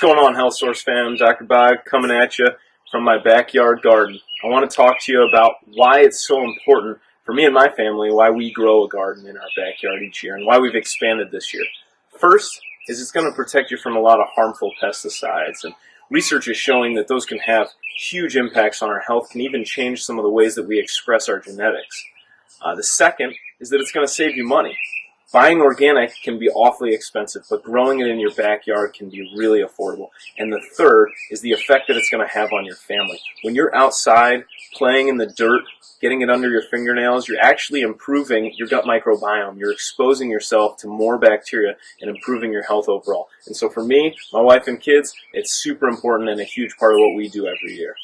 What's going on, Health Source fam? Dr. Bog coming at you from my backyard garden. I want to talk to you about why it's so important for me and my family, why we grow a garden in our backyard each year, and why we've expanded this year. First is it's going to protect you from a lot of harmful pesticides, and research is showing that those can have huge impacts on our health, can even change some of the ways that we express our genetics. The second is that it's going to save you money. Buying organic can be awfully expensive, but growing it in your backyard can be really affordable. And the third is the effect that it's going to have on your family. When you're outside playing in the dirt, getting it under your fingernails, you're actually improving your gut microbiome. You're exposing yourself to more bacteria and improving your health overall. And so for me, my wife and kids, it's super important and a huge part of what we do every year.